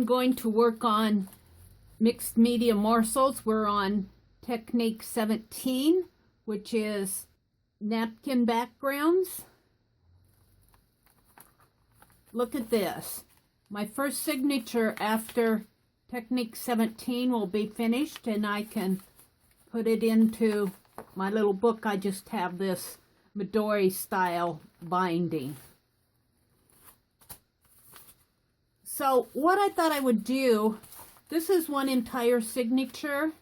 going to work on mixed media morsels. We're on technique 17, which is napkin backgrounds. Look at this. My first signature after technique 17 will be finished, and I can put it into my little book. I just have this Midori style binding. So what I thought I would do, this is one entire signature.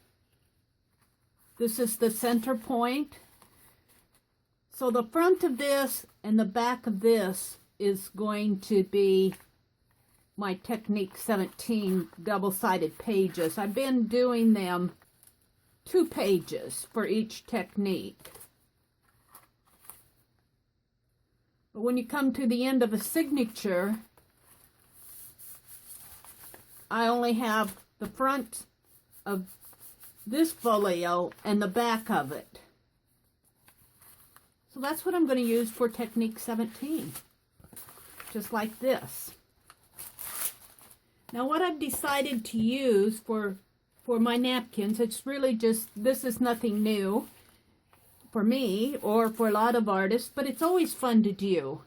This is the center point. So the front of this and the back of this is going to be my technique 17 double-sided pages. I've been doing them 2 pages for each technique. But when you come to the end of a signature, I only have the front of this folio and the back of it. So that's what I'm going to use for technique 17. Just like this. Now what I've decided to use for my napkins, it's really just, this is nothing new for me or for a lot of artists, but it's always fun to do.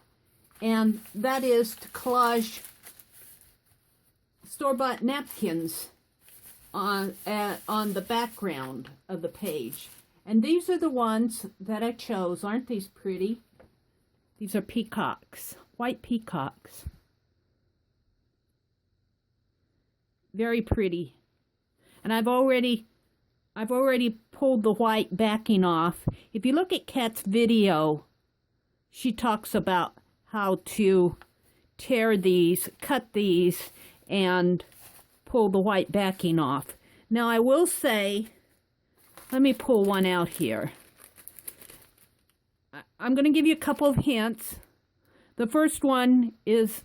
And that is to collage store-bought napkins on the background of the page. And these are the ones that I chose. Aren't these pretty? These are peacocks, white peacocks. Very pretty. And I've already pulled the white backing off. If you look at Kat's video, she talks about how to tear these, cut these, and pull the white backing off. Now I will say, let me pull one out here. I'm going to give you a couple of hints. The first one is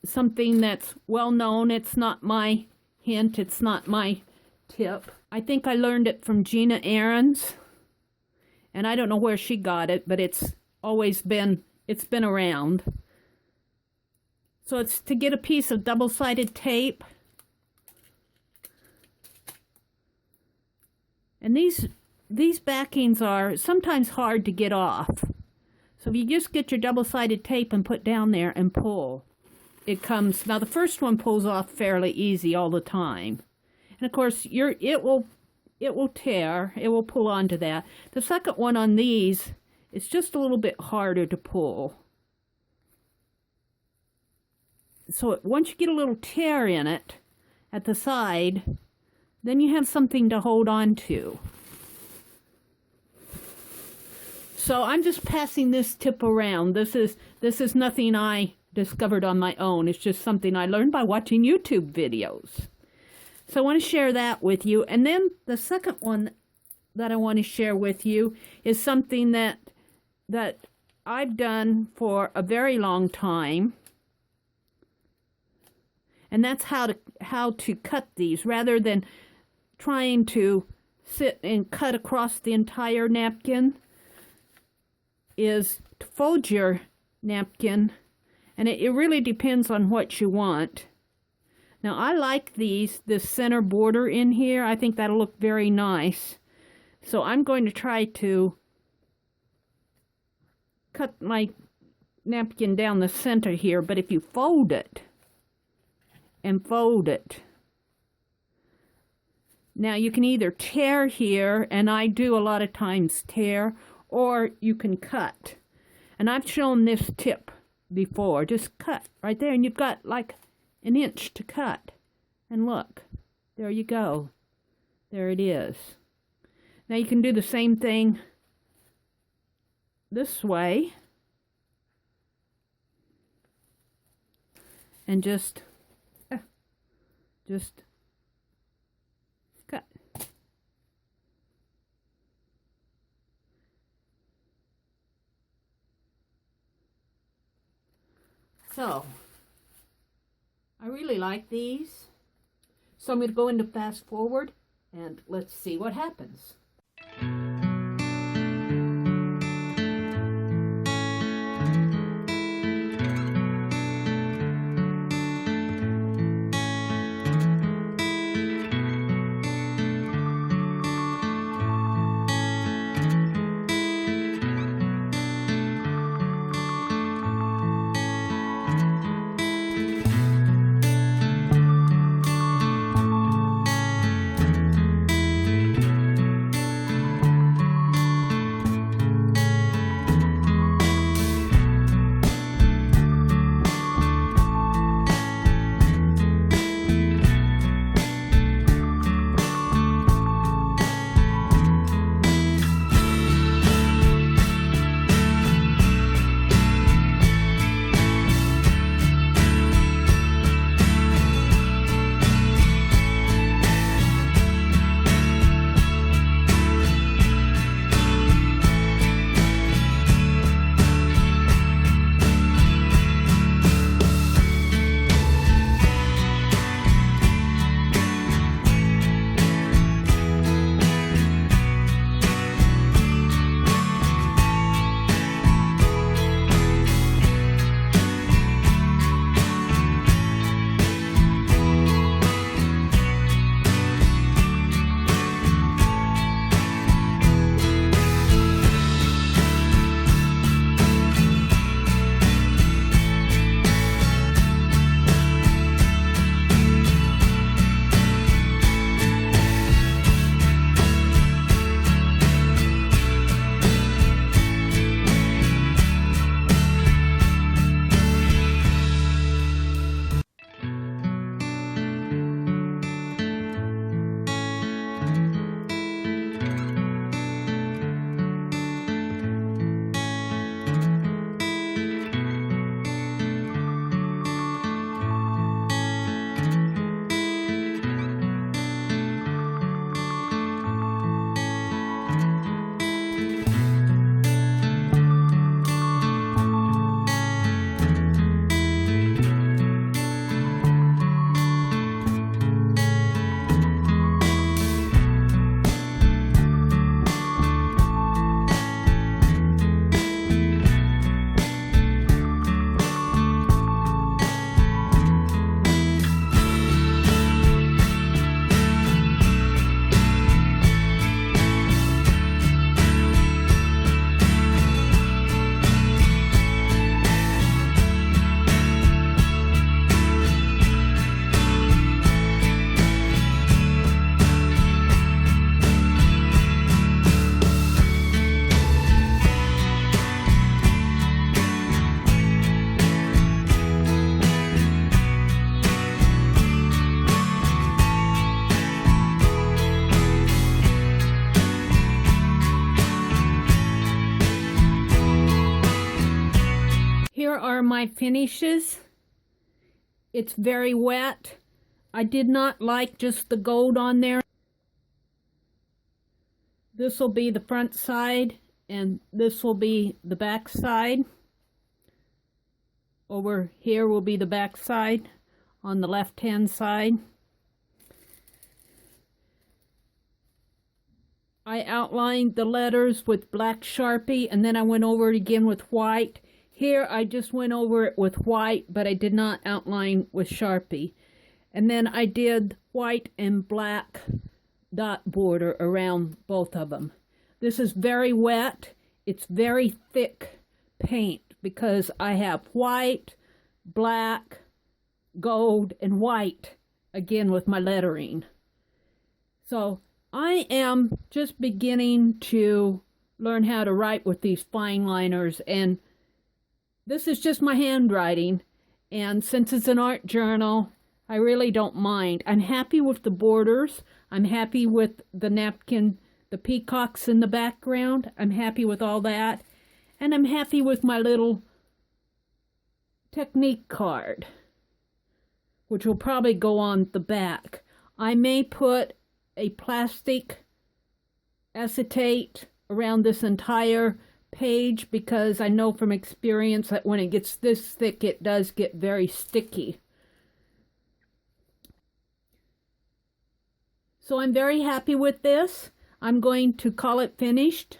something that's well known. It's not my hint, it's not my tip. I think I learned it from Gina Ahrens, and I don't know where she got it, but it's been around. So it's to get a piece of double-sided tape. And these backings are sometimes hard to get off. So if you just get your double-sided tape and put down there and pull, it comes. Now the first one pulls off fairly easy all the time. And of course it will tear, it will pull onto that. The second one on these is just a little bit harder to pull. So once you get a little tear in it at the side, then you have something to hold on to. So I'm just passing this tip around. This is nothing I discovered on my own. It's just something I learned by watching YouTube videos. So I want to share that with you. And then the second one that I want to share with you is something that I've done for a very long time. And that's how to cut these rather than trying to sit and cut across the entire napkin, is to fold your napkin, and it really depends on what you want. Now I like this center border in here. I think that'll look very nice. So I'm going to try to cut my napkin down the center here, but if you fold it and fold it, now you can either tear here, and I do a lot of times tear, or you can cut. And I've shown this tip before. Just cut right there, and you've got like an inch to cut. And look, there you go. There it is. Now you can do the same thing this way. And just cut. So, I really like these. So I'm going to go into fast forward and let's see what happens. are my finishes. It's very wet. I did not like just the gold on there. This will be the front side, and this will be the back side. Over here will be the back side on the left-hand side. I outlined the letters with black Sharpie, and then I went over it again with white. Here I just went over it with white, but I did not outline with Sharpie. And then I did white and black dot border around both of them. This is very wet. It's very thick paint because I have white, black, gold, and white again with my lettering. So I am just beginning to learn how to write with these fine liners, and this is just my handwriting, and since it's an art journal, I really don't mind. I'm happy with the borders. I'm happy with the napkin, the peacocks in the background. I'm happy with all that, and I'm happy with my little technique card, which will probably go on the back. I may put a plastic acetate around this entire page because I know from experience that when it gets this thick, it does get very sticky. So I'm very happy with this. I'm going to call it finished.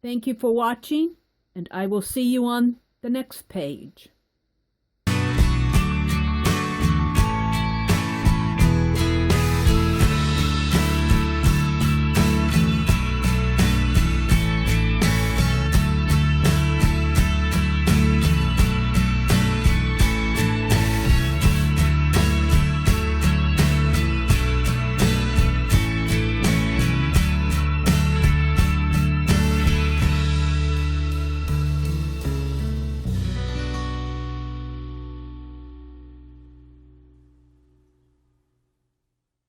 Thank you for watching, and I will see you on the next page.